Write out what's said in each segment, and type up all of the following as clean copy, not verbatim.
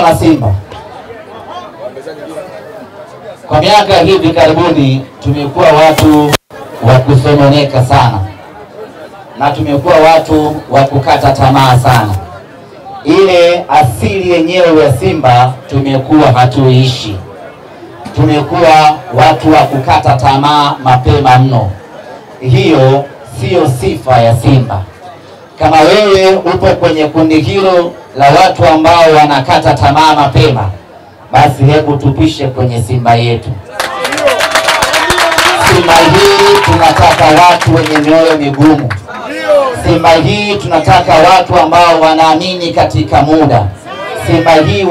wana Simba, kwa miaka hivi karibuni tumekuwa watu wa kusononeka sana na tumekuwa watu wa kukata tamaa sana. Ile asili yenyewe ya Simba tumekuwa hatuishi. Tumekuwa watu wa kukata tamaa mapema mno. Hiyo sio sifa ya Simba. Kama wewe upo kwenye kundi hilo la watu ambao wanakata tamaa mapema, basi hebu tupishe kwenye Simba yetu. Simba hii tunataka watu wenye mioyo migumu. Simba hii tunataka watu ambao wanaamini katika muda. Simba hii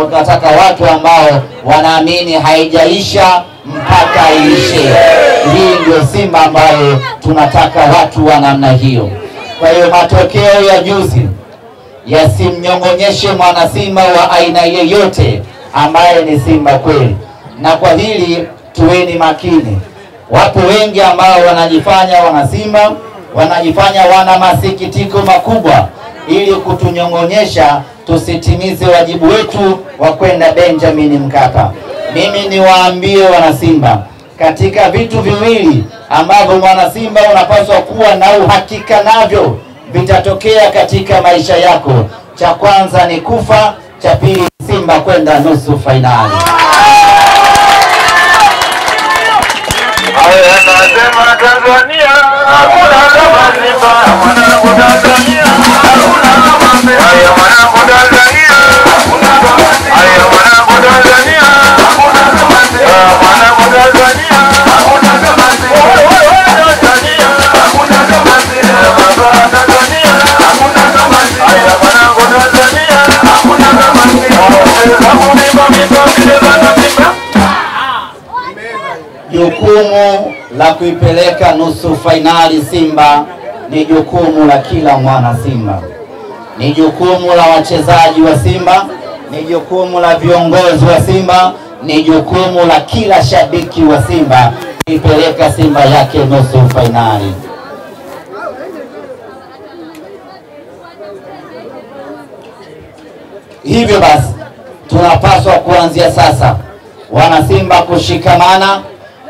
tunataka watu ambao wanaamini haijaisha mpaka iishe. Hii ndio Simba ambayo tunataka watu wa namna hiyo. Kwa hiyo matokeo ya juzi yasimnyong'onyeshe mwana Simba wa aina yeyote ambaye ni Simba kweli. Na kwa hili tuweni makini. Wapo wengi ambao wanajifanya wana Simba, wanajifanya wana masikitiko makubwa ili kutunyong'onyesha tusitimize wajibu wetu wa kwenda Benjamin Mkapa. Mimi niwaambie wana Simba, katika vitu viwili ambavyo mwana Simba unapaswa kuwa na uhakika navyo vitatokea katika maisha yako. Cha kwanza ni kufa, cha pili Simba kwenda nusu fainali. Anasema Tanzania hakuna kama Simba, mwanangu Tanzania hakuna kama Simba. Haya mwanangu Tanzania hakuna kama Simba. Haya mwanangu Tanzania hakuna kama Simba. Mwanangu Tanzania hakuna kama Simba. Tanzania hakuna kama Simba. Baba Tanzania hakuna kama Simba. Haya mwanangu Tanzania hakuna kama Simba. Jukumu la kuipeleka nusu fainali Simba ni jukumu la kila mwana Simba. Ni jukumu la wachezaji wa Simba, ni jukumu la viongozi wa Simba, ni jukumu la kila shabiki wa Simba kuipeleka Simba yake nusu fainali. Hivyo basi tunapaswa kuanzia sasa wana Simba kushikamana,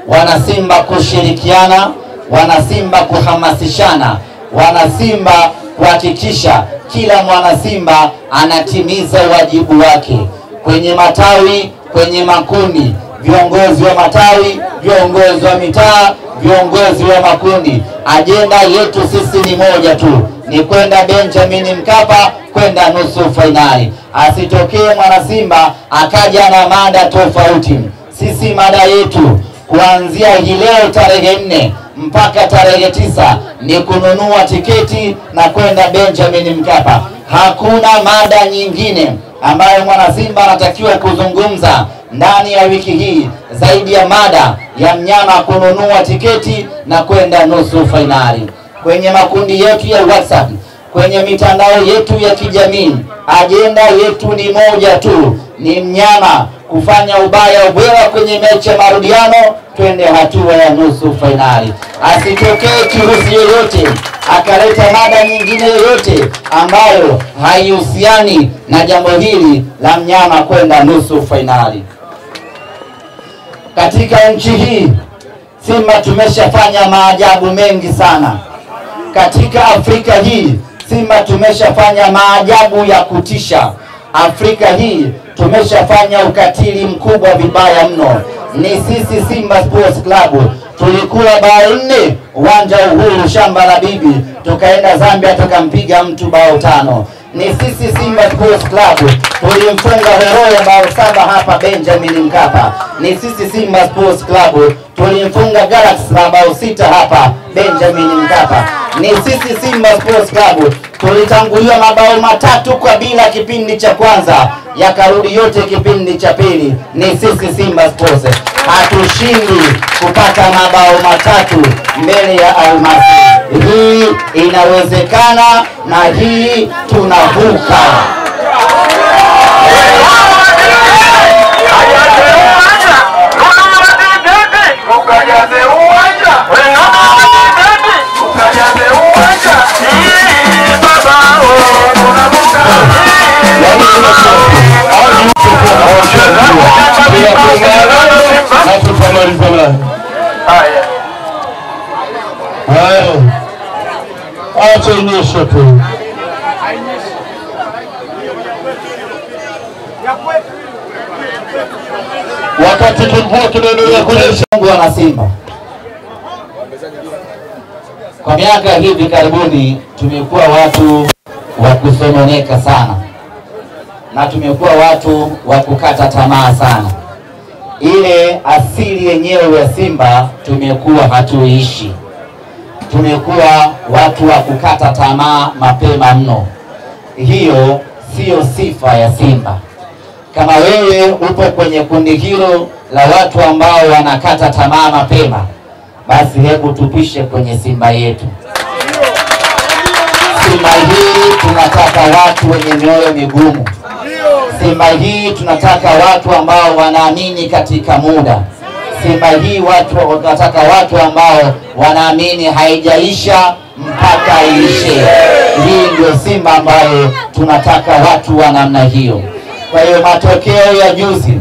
wana Simba kushirikiana, wana Simba kuhamasishana, wana Simba kuhakikisha kila mwana Simba anatimiza wajibu wake kwenye matawi, kwenye makundi, viongozi wa matawi, viongozi wa mitaa, viongozi wa makundi. Ajenda yetu sisi ni moja tu, ni kwenda Benjamin Mkapa, kwenda nusu fainali. Asitokee mwana Simba akaja na mada tofauti. Sisi mada yetu kuanzia hii leo tarehe 4 mpaka tarehe 9 ni kununua tiketi na kwenda Benjamin Mkapa. Hakuna mada nyingine ambayo mwana Simba anatakiwa kuzungumza ndani ya wiki hii zaidi ya mada ya mnyama kununua tiketi na kwenda nusu fainali. Kwenye makundi yetu ya WhatsApp, kwenye mitandao yetu ya kijamii, ajenda yetu ni moja tu, ni mnyama kufanya ubaya ubwela kwenye mechi ya marudiano, twende hatua ya nusu fainali. Asitokee kirusi yoyote akaleta mada nyingine yoyote ambayo haihusiani na jambo hili la mnyama kwenda nusu fainali. Katika nchi hii Simba tumeshafanya maajabu mengi sana. Katika Afrika hii Simba tumeshafanya maajabu ya kutisha. Afrika hii tumeshafanya ukatili mkubwa vibaya mno. Ni sisi Simba Sports Club tulikuwa bao 4 uwanja Uhuru shamba la bibi, tukaenda Zambia tukampiga mtu bao 5. Ni sisi Simba Sports Club tulimfunga Horoya bao 7 hapa Benjamin Mkapa. Ni sisi Simba Sports Club tulimfunga Galaxy bao 6 hapa Benjamin Mkapa. Ni sisi Simba Sports Club tulitanguliwa mabao 3-0 kipindi cha kwanza, yakarudi yote kipindi cha pili. Ni sisi Simba Sports. Hatushindi kupata mabao 3 mbele ya Almasi. Hii inawezekana na hii tunavuka. Haya. Haya. Acha inyeshe tu. Wakati kimvua kinaendelea kunyesha, wana Simba, kwa miaka hivi karibuni tumekuwa watu wa kusononeka sana na tumekuwa watu wa kukata tamaa sana. Ile asili yenyewe ya Simba tumekuwa hatuishi. Tumekuwa watu wa kukata tamaa mapema mno. Hiyo sio sifa ya Simba. Kama wewe upo kwenye kundi hilo la watu ambao wanakata tamaa mapema, basi hebu tupishe kwenye Simba yetu. Simba hii tunataka watu wenye mioyo migumu. Simba hii tunataka watu ambao wanaamini katika muda. Simba hii tunataka watu ambao wanaamini haijaisha mpaka iishe. Hii ndio Simba ambayo tunataka watu wa namna hiyo. Kwa hiyo matokeo ya juzi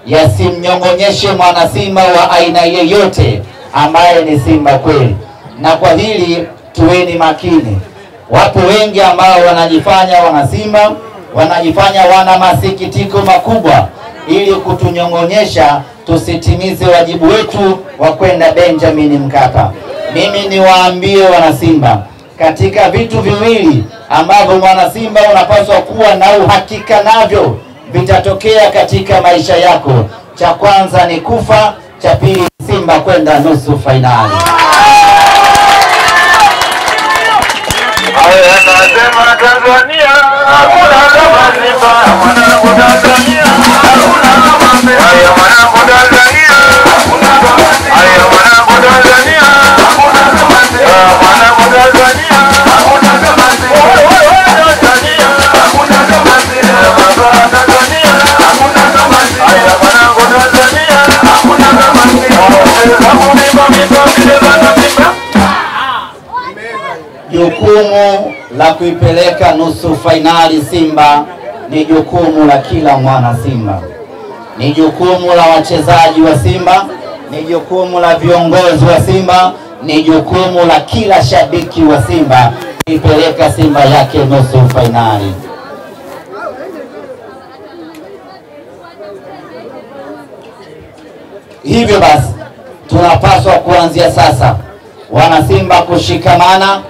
yasimnyongonyeshe mwana Simba wa aina yeyote ambaye ni Simba kweli. Na kwa hili tuweni makini. Wapo wengi ambao wanajifanya wana Simba, wanajifanya wana masikitiko makubwa ili kutunyongonyesha tusitimize wajibu wetu wa kwenda Benjamin Mkapa. Mimi niwaambie wana Simba, katika vitu viwili ambavyo mwana Simba unapaswa kuwa na uhakika navyo vitatokea katika maisha yako. Cha kwanza ni kufa, cha pili Simba kwenda nusu fainali. Anasema Tanzania hakuna kama Simba, mwanangu Tanzania hakuna kama Simba. Haya mwanangu Tanzania hakuna kama Simba. Haya mwanangu Tanzania hakuna kama Simba. Mwanangu Tanzania hakuna kama Simba. Tanzania hakuna kama Simba. Baba Tanzania hakuna kama Simba. Haya mwanangu Tanzania hakuna kama Simba. Jukumu la kuipeleka nusu fainali Simba ni jukumu la kila mwana Simba. Ni jukumu la wachezaji wa Simba, ni jukumu la viongozi wa Simba, ni jukumu la kila shabiki wa Simba kuipeleka Simba yake nusu fainali. Hivyo basi tunapaswa kuanzia sasa wana Simba kushikamana,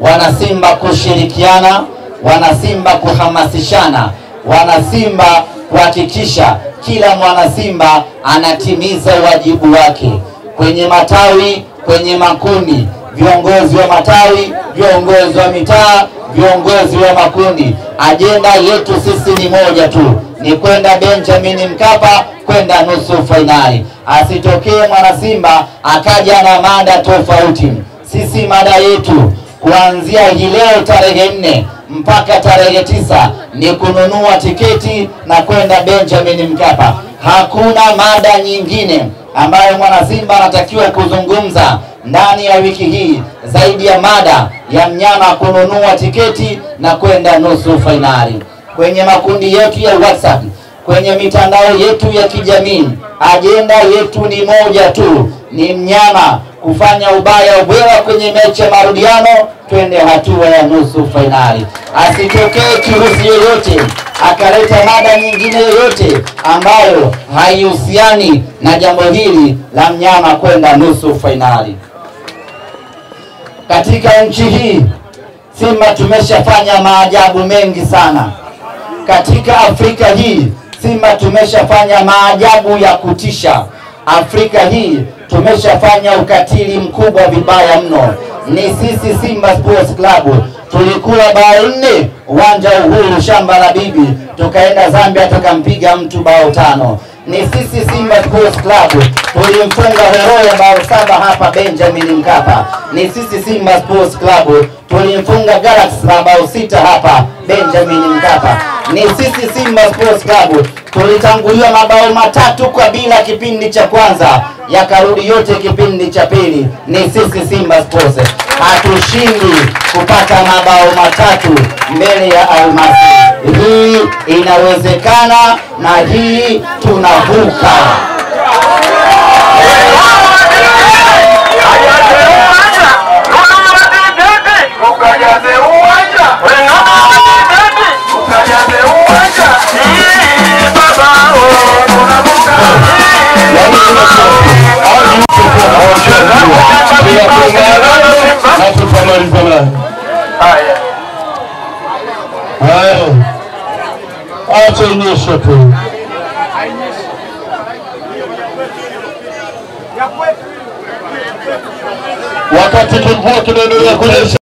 wana Simba kushirikiana, wana Simba kuhamasishana, wana Simba kuhakikisha kila mwana Simba anatimiza wajibu wake kwenye matawi, kwenye makundi, viongozi wa matawi, viongozi wa mitaa, viongozi wa makundi. Ajenda yetu sisi ni moja tu, ni kwenda Benjamin Mkapa, kwenda nusu fainali. Asitokee mwana Simba akaja na mada tofauti. Sisi mada yetu kuanzia hii leo tarehe 4 mpaka tarehe 9 ni kununua tiketi na kwenda Benjamin Mkapa. Hakuna mada nyingine ambayo mwana Simba anatakiwa kuzungumza ndani ya wiki hii zaidi ya mada ya mnyama kununua tiketi na kwenda nusu fainali. Kwenye makundi yetu ya WhatsApp, kwenye mitandao yetu ya kijamii, ajenda yetu ni moja tu, ni mnyama kufanya ubaya ubwela kwenye mechi ya marudiano, twende hatua ya nusu fainali. Asitokee kirusi yoyote akaleta mada nyingine yoyote ambayo haihusiani na jambo hili la mnyama kwenda nusu fainali. Katika nchi hii Simba tumeshafanya maajabu mengi sana. Katika Afrika hii Simba tumeshafanya maajabu ya kutisha. Afrika hii tumeshafanya ukatili mkubwa vibaya mno. Ni sisi Simba Sports Club tulikula bao 4 uwanja Uhuru shamba la bibi, tukaenda Zambia tukampiga mtu bao 5. Ni sisi Simba Sports Club tulimfunga Horoya bao 7 hapa Benjamin Mkapa. Ni sisi Simba Sports Club tulimfunga Galaxy bao 6 hapa Benjamin Mkapa. Ni sisi Simba Sports Club tulitanguliwa mabao 3-0 kipindi cha kwanza, yakarudi yote kipindi cha pili. Ni sisi Simba Sports hatushindi kupata mabao 3 mbele ya Almasi. Hii inawezekana na hii tunavuka. na tutamaliza naye. Haya, acha inyeshe tu. Wakati kimvua kinaendelea kunyesha.